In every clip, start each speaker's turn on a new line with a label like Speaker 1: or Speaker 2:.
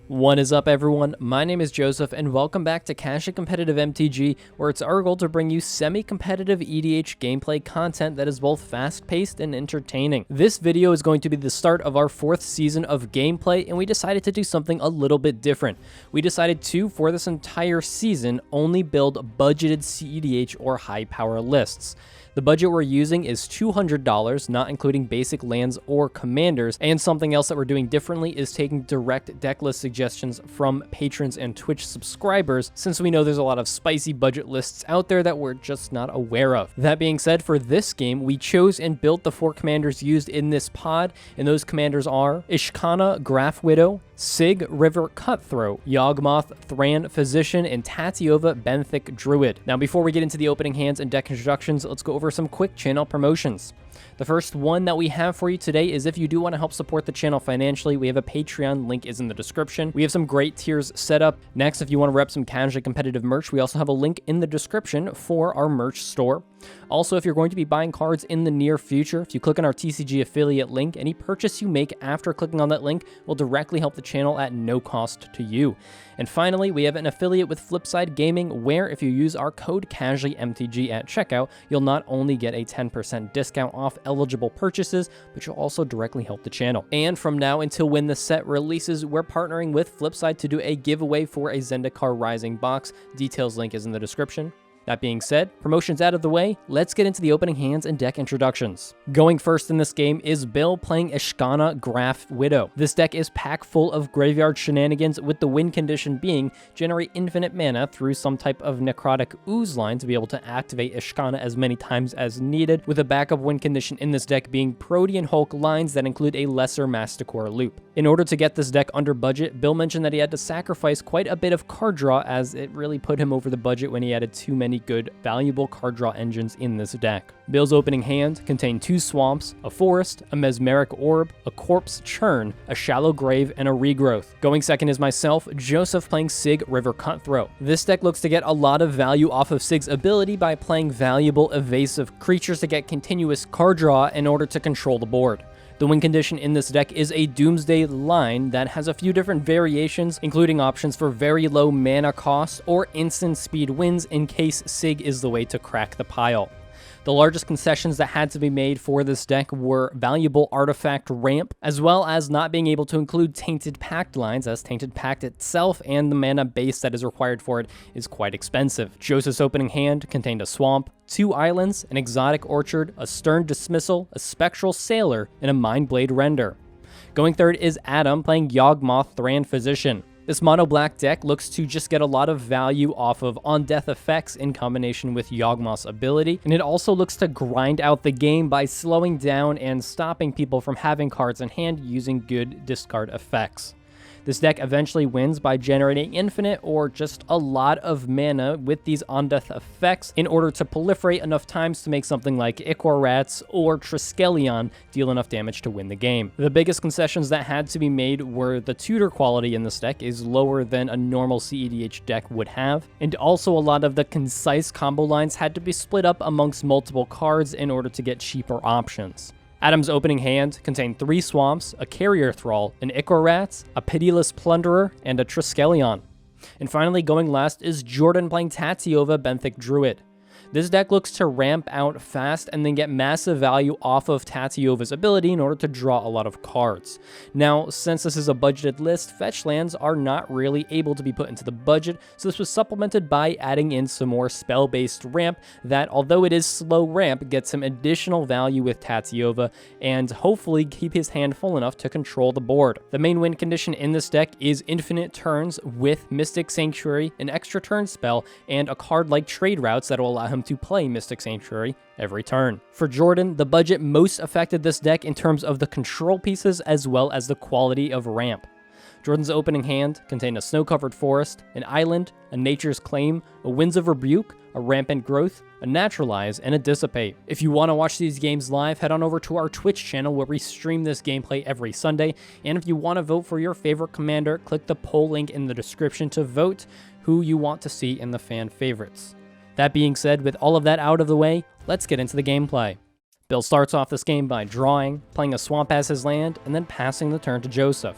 Speaker 1: What is up, everyone? My name is Joseph, and welcome back to Casually Competitive MTG, where it's our goal to bring you semi-competitive EDH gameplay content that is both fast-paced and entertaining. This video is going to be the start of our 4th season of gameplay, and we decided to do something a little bit different. We decided to, for this entire season, only build budgeted cEDH or high-power lists. The budget we're using is $200, not including basic lands or commanders, and something else that we're doing differently is taking direct decklist suggestions from patrons and Twitch subscribers, since we know there's a lot of spicy budget lists out there that we're just not aware of. That being said, for this game, we chose and built the 4 commanders used in this pod, and those commanders are Ishkanah Grafwidow, Sygg Cutthroat, Yawgmoth, Thran Physician, and Tatyova Benthic Druid. Now, before we get into the opening hands and deck introductions, let's go over some quick channel promotions. The first one that we have for you today is if you do want to help support the channel financially, we have a Patreon, link is in the description. We have some great tiers set up. Next, if you want to rep some casually competitive merch, we also have a link in the description for our merch store. Also, if you're going to be buying cards in the near future, if you click on our TCG affiliate link, any purchase you make after clicking on that link will directly help the channel at no cost to you. And finally, we have an affiliate with Flipside Gaming, where if you use our code CasuallyMTG at checkout, you'll not only get a 10% discount off eligible purchases, but you'll also directly help the channel. And from now until when the set releases, we're partnering with Flipside to do a giveaway for a Zendikar Rising box. Details link is in the description. That being said, promotions out of the way, let's get into the opening hands and deck introductions. Going first in this game is Bill playing Ishkanah Grafwidow. This deck is packed full of graveyard shenanigans, with the win condition being generate infinite mana through some type of necrotic ooze line to be able to activate Ishkanah as many times as needed, with a backup win condition in this deck being Protean Hulk lines that include a lesser Masticore loop. In order to get this deck under budget, Bill mentioned that he had to sacrifice quite a bit of card draw, as it really put him over the budget when he added too many good, valuable card draw engines in this deck. Bill's opening hand contained 2 swamps, a forest, a mesmeric orb, a corpse churn, a shallow grave, and a regrowth. Going second is myself, Joseph, playing Sygg Cutthroat. This deck looks to get a lot of value off of Sygg's ability by playing valuable evasive creatures to get continuous card draw in order to control the board. The win condition in this deck is a Doomsday line that has a few different variations, including options for very low mana cost or instant speed wins in case Sygg is the way to crack the pile. The largest concessions that had to be made for this deck were valuable artifact ramp, as well as not being able to include Tainted Pact lines, as Tainted Pact itself and the mana base that is required for it is quite expensive. Joseph's opening hand contained a swamp, 2 islands, an exotic orchard, a stern dismissal, a spectral sailor, and a Mindblade Render. Going third is Adam playing Yawgmoth Thran Physician. This mono black deck looks to just get a lot of value off of on-death effects in combination with Yawgmoth's ability, and it also looks to grind out the game by slowing down and stopping people from having cards in hand using good discard effects. This deck eventually wins by generating infinite or just a lot of mana with these on-death effects in order to proliferate enough times to make something like Rats or Triskelion deal enough damage to win the game. The biggest concessions that had to be made were the tutor quality in this deck is lower than a normal cEDH deck would have, and also a lot of the concise combo lines had to be split up amongst multiple cards in order to get cheaper options. Adam's opening hand contained 3 swamps, a carrier thrall, an Rats, a pitiless plunderer, and a Triskelion. And finally, going last is Jordan playing Tatyova Benthic Druid. This deck looks to ramp out fast and then get massive value off of Tatyova's ability in order to draw a lot of cards. Now, since this is a budgeted list, fetch lands are not really able to be put into the budget, so this was supplemented by adding in some more spell-based ramp that, although it is slow ramp, gets some additional value with Tatyova and hopefully keep his hand full enough to control the board. The main win condition in this deck is infinite turns with Mystic Sanctuary, an extra turn spell, and a card like Trade Routes that will allow him to play Mystic Sanctuary every turn. For Jordan, the budget most affected this deck in terms of the control pieces as well as the quality of ramp. Jordan's opening hand contained a snow-covered forest, an island, a Nature's Claim, a Winds of Rebuke, a Rampant Growth, a Naturalize, and a Dissipate. If you want to watch these games live, head on over to our Twitch channel where we stream this gameplay every Sunday, and if you want to vote for your favorite commander, click the poll link in the description to vote who you want to see in the fan favorites. That being said, with all of that out of the way, let's get into the gameplay. Bill starts off this game by drawing, playing a swamp as his land, and then passing the turn to Joseph.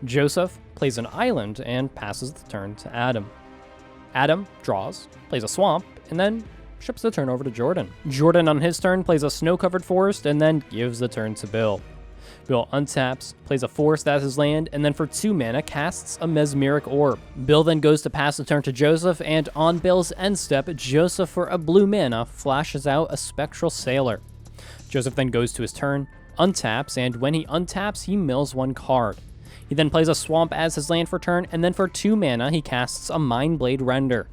Speaker 1: Joseph plays an island and passes the turn to Adam. Adam draws, plays a swamp, and then ships the turn over to Jordan. Jordan on his turn plays a snow-covered forest and then gives the turn to Bill. Bill untaps, plays a forest as his land, and then for 2 mana casts a Mesmeric Orb. Bill then goes to pass the turn to Joseph, and on Bill's end step, Joseph for a blue mana flashes out a Spectral Sailor. Joseph then goes to his turn, untaps, and when he untaps, he mills 1 card. He then plays a swamp as his land for turn, and then for 2 mana, he casts a Mindblade Render.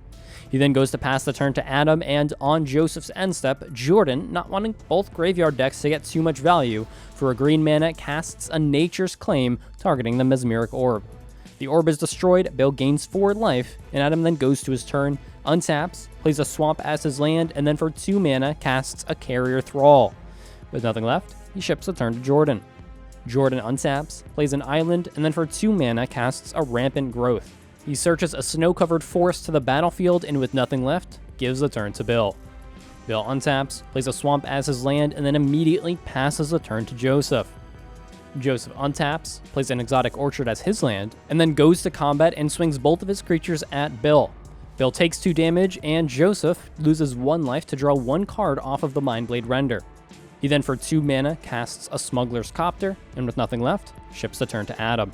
Speaker 1: He then goes to pass the turn to Adam, and on Joseph's end step, Jordan, not wanting both graveyard decks to get too much value, for a green mana casts a Nature's Claim targeting the Mesmeric Orb. The orb is destroyed, Bill gains 4 life, and Adam then goes to his turn, untaps, plays a swamp as his land, and then for 2 mana casts a Carrier Thrall. With nothing left, he ships the turn to Jordan. Jordan untaps, plays an island, and then for 2 mana casts a Rampant Growth. He searches a snow-covered forest to the battlefield, and with nothing left, gives the turn to Bill. Bill untaps, plays a swamp as his land, and then immediately passes the turn to Joseph. Joseph untaps, plays an Exotic Orchard as his land, and then goes to combat and swings both of his creatures at Bill. Bill takes 2 damage, and Joseph loses 1 life to draw 1 card off of the Mindblade Render. He then for 2 mana casts a Smuggler's Copter, and with nothing left, ships the turn to Adam.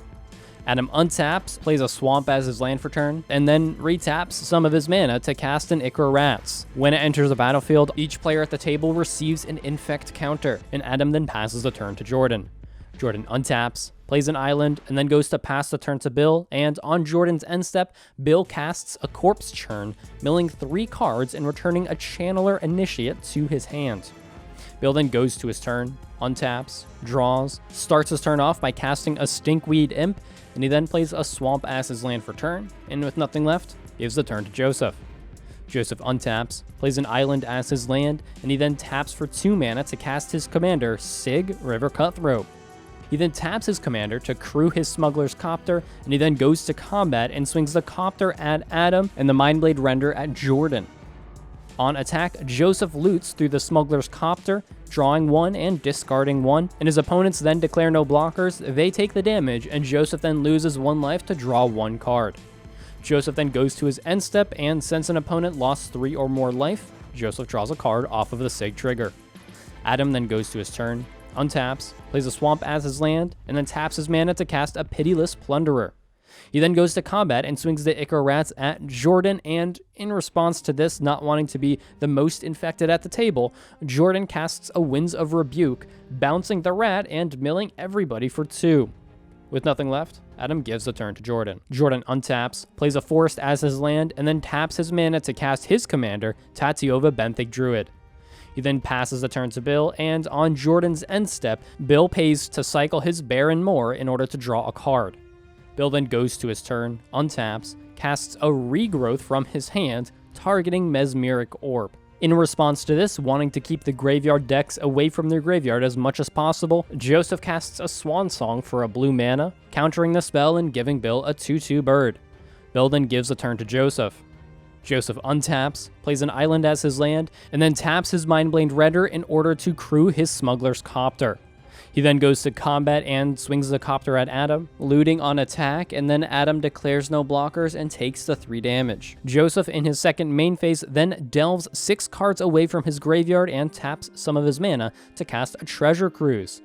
Speaker 1: Adam untaps, plays a swamp as his land for turn, and then retaps some of his mana to cast an Ichor Rats. When it enters the battlefield, each player at the table receives an Infect counter, and Adam then passes the turn to Jordan. Jordan untaps, plays an island, and then goes to pass the turn to Bill, and on Jordan's end step, Bill casts a Corpse Churn, milling 3 cards and returning a Channeler Initiate to his hand. Bill then goes to his turn, untaps, draws, starts his turn off by casting a Stinkweed Imp, and he then plays a swamp as his land for turn, and with nothing left, gives the turn to Joseph. Joseph untaps, plays an island as his land, and he then taps for 2 mana to cast his commander, Sygg River Cutthroat. He then taps his commander to crew his Smuggler's Copter, and he then goes to combat and swings the Copter at Adam and the Mindblade Render at Jordan. On attack, Joseph loots through the Smuggler's Copter, drawing 1 and discarding 1, and his opponents then declare no blockers, they take the damage, and Joseph then loses 1 life to draw 1 card. Joseph then goes to his end step, and since an opponent lost 3 or more life, Joseph draws a card off of the Sygg trigger. Adam then goes to his turn, untaps, plays a swamp as his land, and then taps his mana to cast a Pitiless Plunderer. He then goes to combat and swings the Ichor Rats at Jordan, and in response to this not wanting to be the most infected at the table, Jordan casts a Winds of Rebuke, bouncing the rat and milling everybody for 2. With nothing left, Adam gives the turn to Jordan. Jordan untaps, plays a forest as his land, and then taps his mana to cast his commander, Tatyova Benthic Druid. He then passes the turn to Bill, and on Jordan's end step, Bill pays to cycle his Baron Moor in order to draw a card. Bill then goes to his turn, untaps, casts a Regrowth from his hand, targeting Mesmeric Orb. In response to this, wanting to keep the graveyard decks away from their graveyard as much as possible, Joseph casts a Swan Song for a blue mana, countering the spell and giving Bill a 2/2 bird. Bill then gives the turn to Joseph. Joseph untaps, plays an island as his land, and then taps his Mindblade Render in order to crew his Smuggler's Copter. He then goes to combat and swings the Copter at Adam, looting on attack, and then Adam declares no blockers and takes the 3 damage. Joseph, in his second main phase, then delves 6 cards away from his graveyard and taps some of his mana to cast a Treasure Cruise.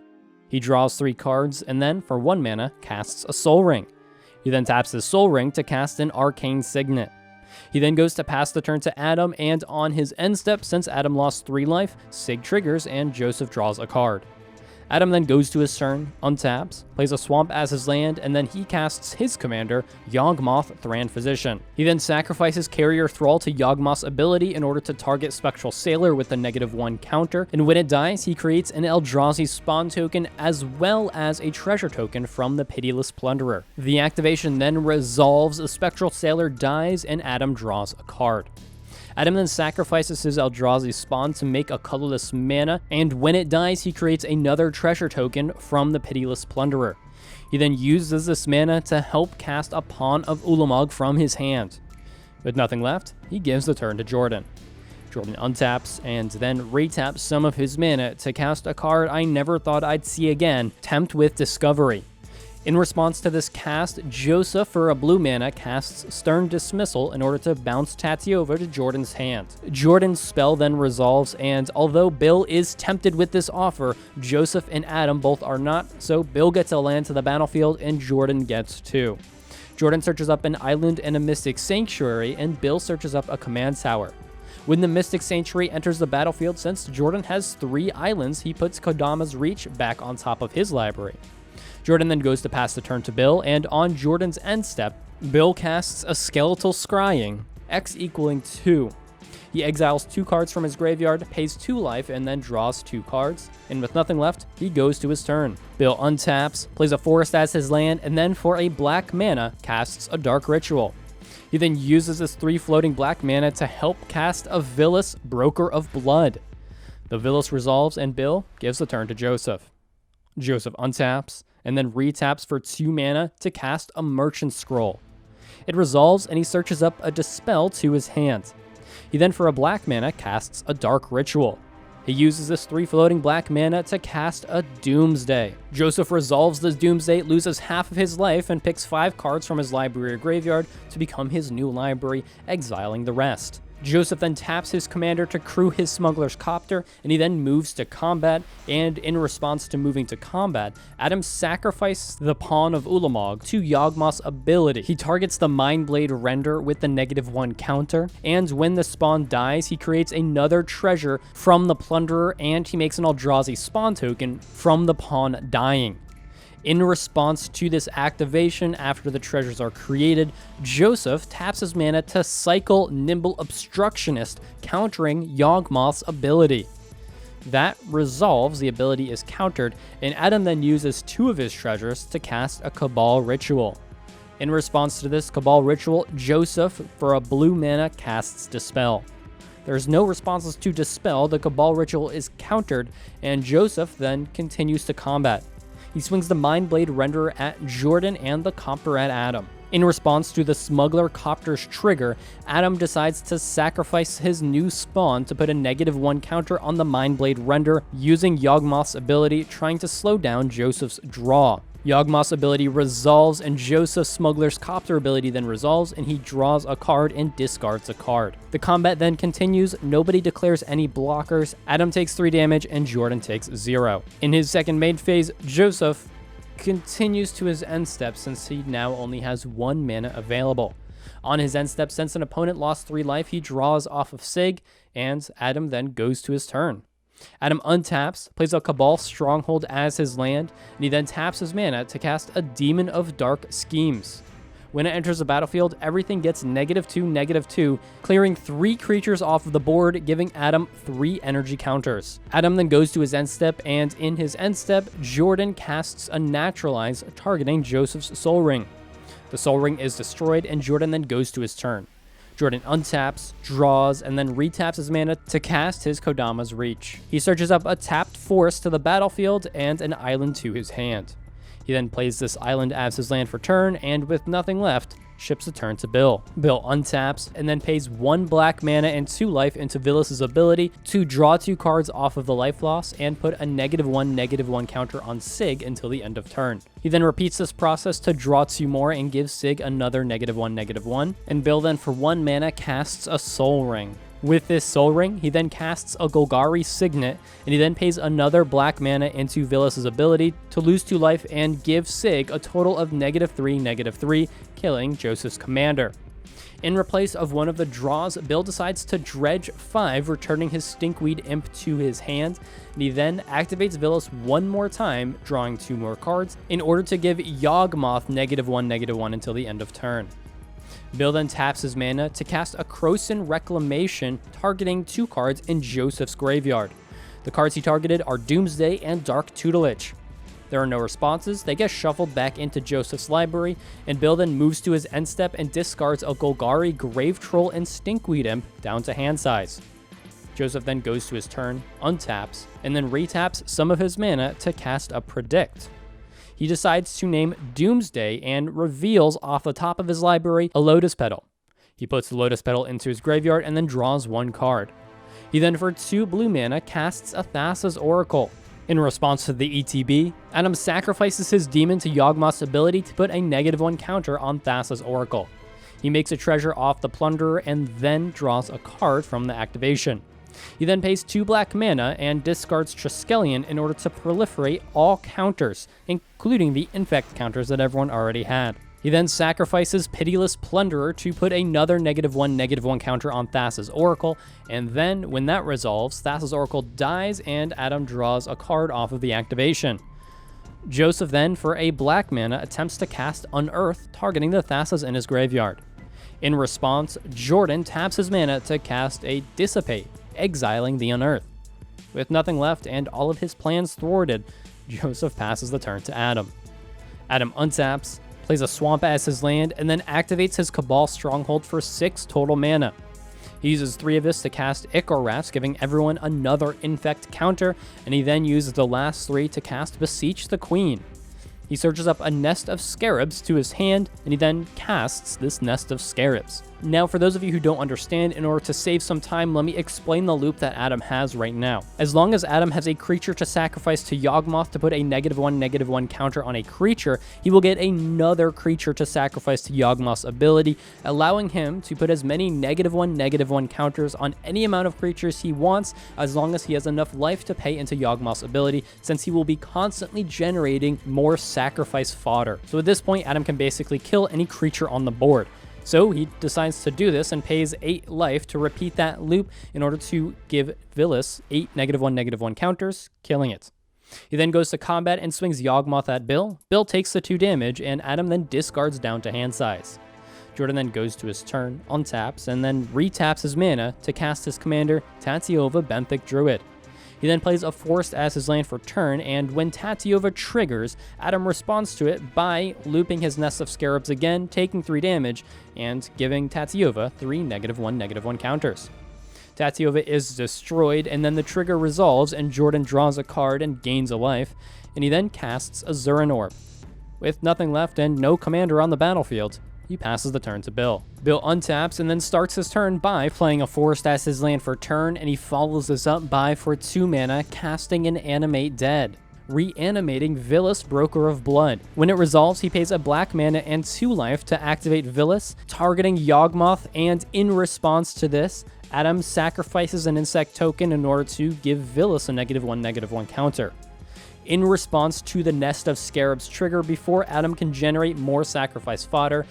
Speaker 1: He draws 3 cards, and then, for 1 mana, casts a Soul Ring. He then taps his Soul Ring to cast an Arcane Signet. He then goes to pass the turn to Adam, and on his end step, since Adam lost 3 life, Sygg triggers and Joseph draws a card. Adam then goes to his turn, untaps, plays a swamp as his land, and then he casts his commander, Yawgmoth, Thran Physician. He then sacrifices Carrier Thrall to Yawgmoth's ability in order to target Spectral Sailor with a -1 counter, and when it dies, he creates an Eldrazi spawn token as well as a treasure token from the Pitiless Plunderer. The activation then resolves, a Spectral Sailor dies, and Adam draws a card. Adam then sacrifices his Eldrazi spawn to make a colorless mana, and when it dies, he creates another treasure token from the Pitiless Plunderer. He then uses this mana to help cast a Pawn of Ulamog from his hand. With nothing left, he gives the turn to Jordan. Jordan untaps and then retaps some of his mana to cast a card I never thought I'd see again, Tempt with Discovery. In response to this cast, Joseph, for a blue mana, casts Stern Dismissal in order to bounce Tatyova to Jordan's hand. Jordan's spell then resolves, and although Bill is tempted with this offer, Joseph and Adam both are not, so Bill gets a land to the battlefield and Jordan gets 2. Jordan searches up an island and a Mystic Sanctuary, and Bill searches up a command tower. When the Mystic Sanctuary enters the battlefield, since Jordan has 3 islands, he puts Kodama's Reach back on top of his library. Jordan then goes to pass the turn to Bill, and on Jordan's end step, Bill casts a Skeletal Scrying, X equaling 2. He exiles 2 cards from his graveyard, pays 2 life, and then draws 2 cards, and with nothing left, he goes to his turn. Bill untaps, plays a forest as his land, and then for a black mana, casts a Dark Ritual. He then uses his 3 floating black mana to help cast a Vilis, Broker of Blood. The Vilis resolves, and Bill gives the turn to Joseph. Joseph untaps, and then retaps for 2 mana to cast a Merchant Scroll. It resolves, and he searches up a Dispel to his hand. He then, for a black mana, casts a Dark Ritual. He uses this 3 floating black mana to cast a Doomsday. Joseph resolves this Doomsday, loses half of his life, and picks 5 cards from his library or graveyard to become his new library, exiling the rest. Joseph then taps his commander to crew his Smuggler's Copter, and he then moves to combat, and in response to moving to combat, Adam sacrifices the Pawn of Ulamog to Yawgmoth's ability. He targets the Mindblade Render with the -1 counter, and when the spawn dies, he creates another treasure from the Plunderer, and he makes an Eldrazi spawn token from the pawn dying. In response to this activation, after the treasures are created, Joseph taps his mana to cycle Nimble Obstructionist, countering Yawgmoth's ability. That resolves, the ability is countered, and Adam then uses 2 of his treasures to cast a Cabal Ritual. In response to this Cabal Ritual, Joseph, for a blue mana, casts Dispel. There's no responses to Dispel, the Cabal Ritual is countered, and Joseph then continues to combat. He swings the Mindblade Renderer at Jordan and the Copter at Adam. In response to the Smuggler Copter's trigger, Adam decides to sacrifice his new spawn to put a -1 counter on the Mindblade Render, using Yawgmoth's ability, trying to slow down Joseph's draw. Yawgmoth's ability resolves, and Joseph's Smuggler's Copter ability then resolves, and he draws a card and discards a card. The combat then continues, nobody declares any blockers, Adam takes 3 damage, and Jordan takes 0. In his second main phase, Joseph continues to his end step since he now only has 1 mana available. On his end step, since an opponent lost 3 life, he draws off of Sygg, and Adam then goes to his turn. Adam untaps, plays a Cabal Stronghold as his land, and he then taps his mana to cast a Demon of Dark Schemes. When it enters the battlefield, everything gets -2/-2, clearing 3 creatures off of the board, giving Adam 3 energy counters. Adam then goes to his end step, and in his end step, Jordan casts a Naturalize, targeting Joseph's Soul Ring. The Soul Ring is destroyed, and Jordan then goes to his turn. Jordan untaps, draws, and then retaps his mana to cast his Kodama's Reach. He searches up a tapped forest to the battlefield and an island to his hand. He then plays this island as his land for turn, and with nothing left, ships the turn to Bill. Bill untaps, and then pays 1 black mana and 2 life into Vilis' ability to draw 2 cards off of the life loss and put a -1/-1 counter on Sygg until the end of turn. He then repeats this process to draw 2 more and gives Sygg another -1/-1, and Bill then for 1 mana casts a Soul Ring. With this Soul Ring, he then casts a Golgari Signet, and he then pays another black mana into Vilis' ability to lose 2 life and give Sygg a total of -3/-3, killing Joseph's commander. In replace of one of the draws, Bill decides to dredge 5, returning his Stinkweed Imp to his hand, and he then activates Vilis 1 more time, drawing 2 more cards, in order to give Yawgmoth -1/-1 until the end of turn. Bill then taps his mana to cast a Krosan Reclamation, targeting 2 cards in Joseph's graveyard. The cards he targeted are Doomsday and Dark Tutelage. There are no responses, they get shuffled back into Joseph's library, and Bill then moves to his end step and discards a Golgari, Grave Troll, and Stinkweed Imp down to hand size. Joseph then goes to his turn, untaps, and then retaps some of his mana to cast a Predict. He decides to name Doomsday and reveals off the top of his library a Lotus Petal. He puts the Lotus Petal into his graveyard and then draws 1 card. He then for 2 blue mana casts a Thassa's Oracle. In response to the ETB, Adam sacrifices his demon to Yawgmoth's ability to put a -1 counter on Thassa's Oracle. He makes a treasure off the Plunderer and then draws a card from the activation. He then pays 2 black mana and discards Triskelion in order to proliferate all counters, including the infect counters that everyone already had. He then sacrifices Pitiless Plunderer to put another -1/-1 counter on Thassa's Oracle, and then, when that resolves, Thassa's Oracle dies and Adam draws a card off of the activation. Joseph then, for a black mana, attempts to cast Unearth, targeting the Thassas in his graveyard. In response, Jordan taps his mana to cast a Dissipate, exiling the Unearth. With nothing left and all of his plans thwarted, Joseph passes the turn to Adam. Adam untaps, plays a Swamp as his land, and then activates his Cabal Stronghold for 6 total mana. He uses 3 of this to cast Ichor, giving everyone another infect counter, and he then uses the last 3 to cast Beseech the Queen. He searches up a Nest of Scarabs to his hand, and he then casts this Nest of Scarabs. Now, for those of you who don't understand, in order to save some time, let me explain the loop that Adam has right now. As long as Adam has a creature to sacrifice to Yawgmoth to put a -1/-1 counter on a creature, he will get another creature to sacrifice to Yawgmoth's ability, allowing him to put as many -1/-1 counters on any amount of creatures he wants, as long as he has enough life to pay into Yawgmoth's ability, since he will be constantly generating more sacrifice fodder. So at this point, Adam can basically kill any creature on the board. So he decides to do this and pays 8 life to repeat that loop in order to give Vilis 8 -1/-1 counters, killing it. He then goes to combat and swings Yawgmoth at Bill. Bill takes the 2 damage, and Adam then discards down to hand size. Jordan then goes to his turn, untaps, and then retaps his mana to cast his commander, Tatyova Benthic Druid. He then plays a Forest as his land for turn, and when Tatyova triggers, Adam responds to it by looping his Nest of Scarabs again, taking 3 damage, and giving Tatyova 3 -1/-1 counters. Tatyova is destroyed, and then the trigger resolves, and Jordan draws a card and gains a life, and he then casts a Zuran Orb. With nothing left and no commander on the battlefield, he passes the turn to Bill. Bill untaps and then starts his turn by playing a Forest as his land for turn, and he follows this up by, for 2 mana, casting an Animate Dead, reanimating Vilis, Broker of Blood. When it resolves, he pays a black mana and 2 life to activate Vilis, targeting Yawgmoth, and in response to this, Adam sacrifices an insect token in order to give Vilis a -1/-1 counter. In response to the Nest of Scarabs trigger, before Adam can generate more sacrifice fodder,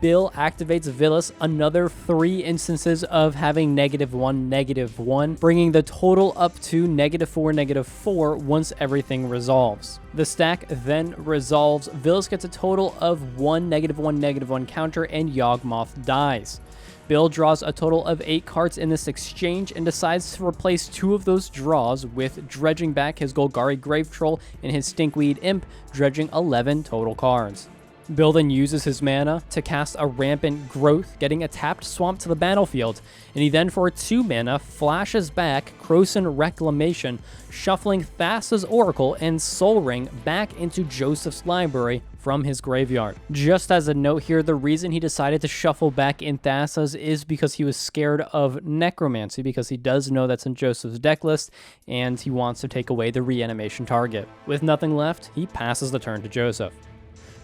Speaker 1: Bill activates Vilis another 3 instances of having -1/-1, bringing the total up to -4/-4 once everything resolves. The stack then resolves, Vilis gets a total of 1 -1/-1 counter, and Yawgmoth dies. Bill draws a total of 8 cards in this exchange and decides to replace 2 of those draws with dredging back his Golgari Grave Troll and his Stinkweed Imp, dredging 11 total cards. Bill then uses his mana to cast a Rampant Growth, getting a tapped Swamp to the battlefield, and he then for 2 mana flashes back Krosan Reclamation, shuffling Thassa's Oracle and Soul Ring back into Joseph's library from his graveyard. Just as a note here, the reason he decided to shuffle back in Thassa's is because he was scared of Necromancy, because he does know that's in Joseph's deck list, and he wants to take away the reanimation target. With nothing left, he passes the turn to Joseph.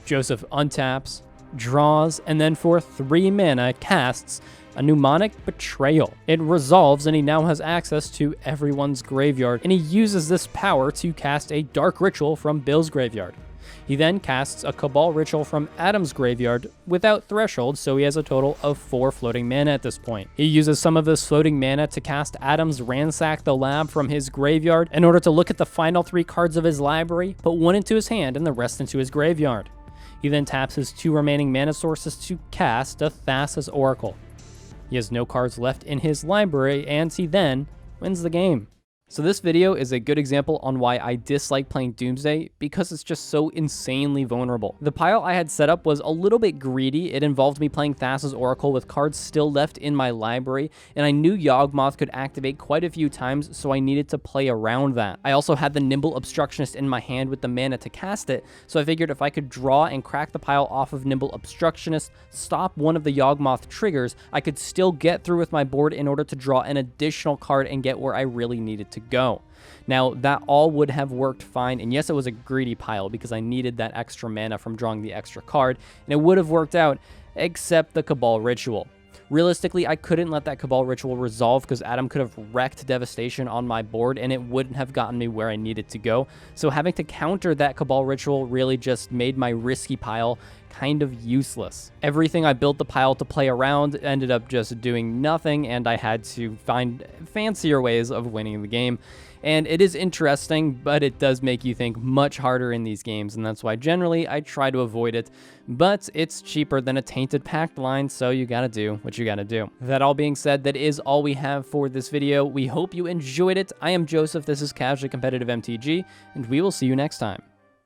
Speaker 1: Joseph untaps, draws, and then for 3 mana casts a Mnemonic Betrayal. It resolves, and he now has access to everyone's graveyard, and he uses this power to cast a Dark Ritual from Bill's graveyard. He then casts a Cabal Ritual from Adam's graveyard without Threshold, so he has a total of 4 floating mana at this point. He uses some of this floating mana to cast Adam's Ransack the Lab from his graveyard in order to look at the final 3 cards of his library, put 1 into his hand and the rest into his graveyard. He then taps his 2 remaining mana sources to cast a Thassa's Oracle. He has no cards left in his library, and he then wins the game. So this video is a good example on why I dislike playing Doomsday, because it's just so insanely vulnerable. The pile I had set up was a little bit greedy. It involved me playing Thassa's Oracle with cards still left in my library, and I knew Yawgmoth could activate quite a few times, so I needed to play around that. I also had the Nimble Obstructionist in my hand with the mana to cast it, so I figured if I could draw and crack the pile off of Nimble Obstructionist, stop one of the Yawgmoth triggers, I could still get through with my board in order to draw an additional card and get where I really needed to go. Now, that all would have worked fine, and yes, it was a greedy pile because I needed that extra mana from drawing the extra card, and it would have worked out, except the Cabal Ritual. Realistically, I couldn't let that Cabal Ritual resolve because Adam could have wrecked Devastation on my board and it wouldn't have gotten me where I needed to go. So having to counter that Cabal Ritual really just made my risky pile kind of useless. Everything I built the pile to play around ended up just doing nothing, and I had to find fancier ways of winning the game. And it is interesting, but it does make you think much harder in these games, and that's why generally I try to avoid it. But it's cheaper than a Tainted Pact line, so you gotta do what you gotta do. That all being said, that is all we have for this video. We hope you enjoyed it. I am Joseph, this is Casually Competitive MTG, and we will see you next time.